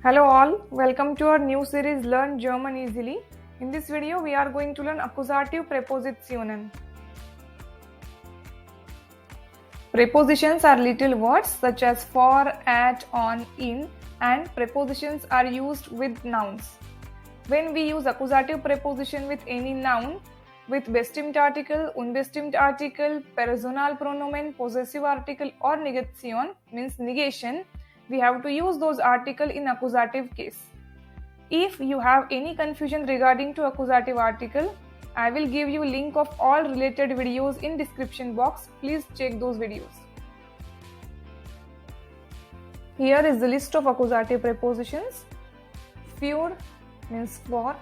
Hello all, welcome to our new series Learn German Easily. In this video we are going to learn Accusative Präpositionen. Prepositions are little words such as for, at, on, in, and prepositions are used with nouns. When we use accusative preposition with any noun, with bestimmt article, unbestimmt article, personal pronomen, possessive article or negation means negation, we have to use those article in accusative case. If you have any confusion regarding to accusative article, I will give you link of all related videos in description box. Please check those videos. Here is the list of accusative prepositions. Für means for,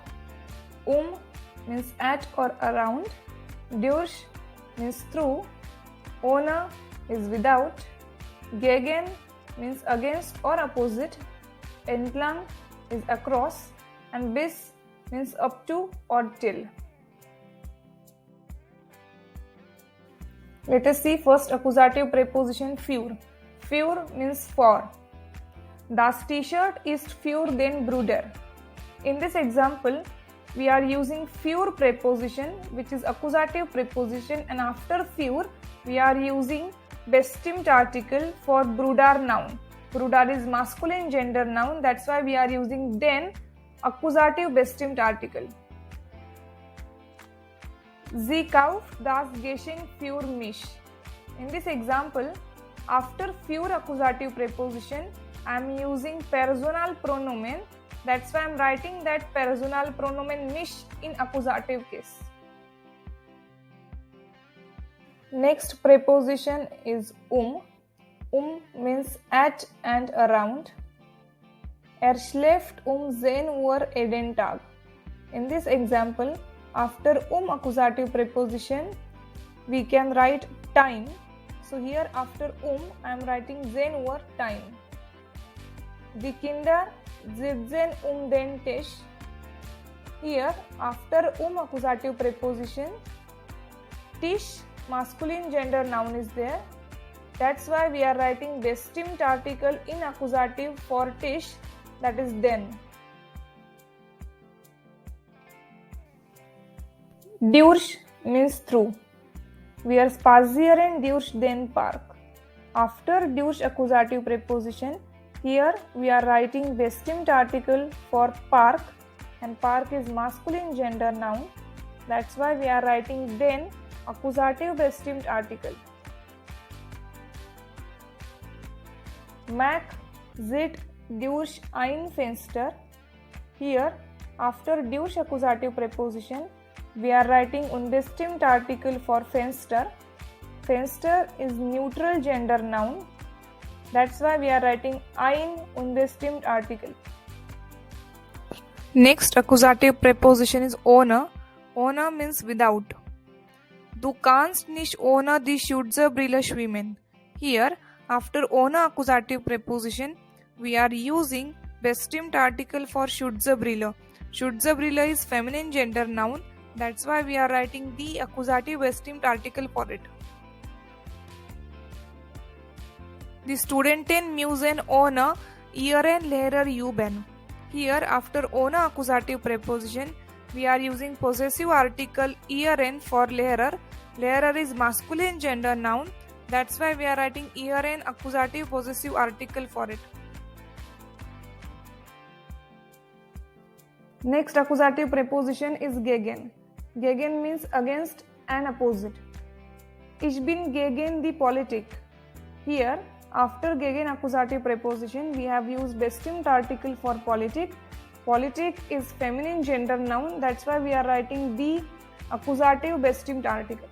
means at or around, durch means through, ohne is without, gegen means against or opposite, entlang is across, and bis means up to or till. Let us see first accusative preposition für. Für means for. Das T-shirt ist für den Bruder. In this example, we are using für preposition, which is accusative preposition, and after für we are using bestimmt article for Bruder noun. Bruder is masculine gender noun, that's why we are using den accusative bestimmt article. Sie kauft das Geschenk für mich. In this example, after für accusative preposition, I am using personal pronomen. That's why I am writing that personal pronomen mich in accusative case. Next preposition is means at and around. Schläft 10 Uhr jeden Tag. In this example, after accusative preposition, we can write time. So here after I am writing 10 Uhr time. Die Kinder sitzen den Tisch. Here after accusative preposition, Tisch masculine gender noun is there. That's why we are writing bestimmt article in accusative for Tisch, that is den. Durch means through. Wir spazieren durch den Park. After durch accusative preposition, here we are writing bestimmt article for park, and park is masculine gender noun. That's why we are writing den accusative bestimmt article. Mac sieht durch ein Fenster. Here after durch accusative preposition, we are writing unbestimmt article for Fenster. Fenster is neutral gender noun. That's why we are writing ein unbestimmt article. Next accusative preposition is ohne. Ohne means without. Du kannst nicht ohne die Schutzbrille schwimmen. Here after ohne accusative preposition, we are using bestimmt article for Schutzbrille. Schutzbrille is feminine gender noun. That's why we are writing the accusative bestimmt article for it. Die Studenten müssen ohne ihren Lehrer üben. Here after ohne accusative preposition, we are using possessive article ihren for Lehrer. Lehrer is masculine gender noun. That's why we are writing ihren accusative possessive article for it. Next accusative preposition is gegen. Gegen means against and opposite. Ich bin gegen die Politik. Here after gegen accusative preposition, we have used bestimmt article for Politik. Politik is feminine gender noun. That's why we are writing the accusative bestimmt article.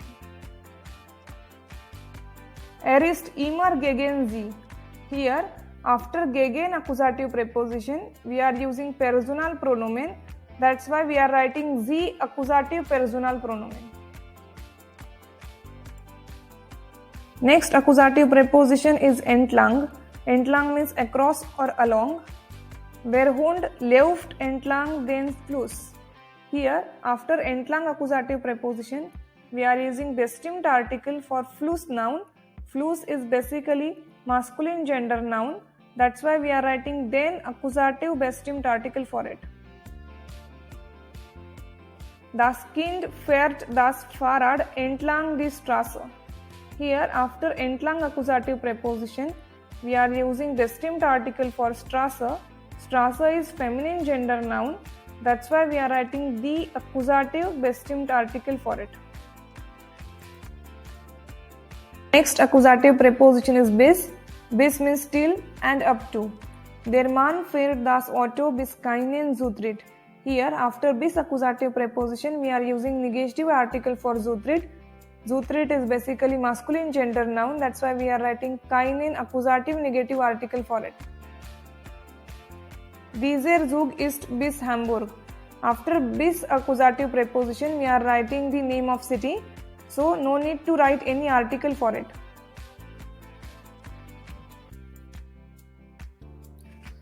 Ist immer gegen sie. Here after gegen accusative preposition, we are using personal pronomen. That's why we are writing sie accusative personal pronomen. Next accusative preposition is entlang. Entlang means across or along. Der Hund läuft entlang den Fluss. Here after entlang accusative preposition, we are using bestimmt article for Fluss noun. Fluss is basically masculine gender noun. That's why we are writing den accusative bestimmt article for it. Das Kind fährt das Fahrrad entlang die Straße. Here, after entlang accusative preposition, we are using bestimmt article for Straße. Straße is feminine gender noun. That's why we are writing the accusative bestimmt article for it. Next accusative preposition is bis. Bis means till and up to. Der Mann fährt das Auto bis keinen Zutritt. Here, after bis accusative preposition, we are using negative article for Zutritt. Zutritt is basically masculine gender noun. That's why we are writing keinen accusative negative article for it. Dieser Zug ist bis Hamburg. After bis accusative preposition, we are writing the name of city. So, no need to write any article for it.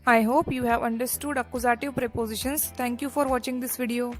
I hope you have understood accusative prepositions. Thank you for watching this video.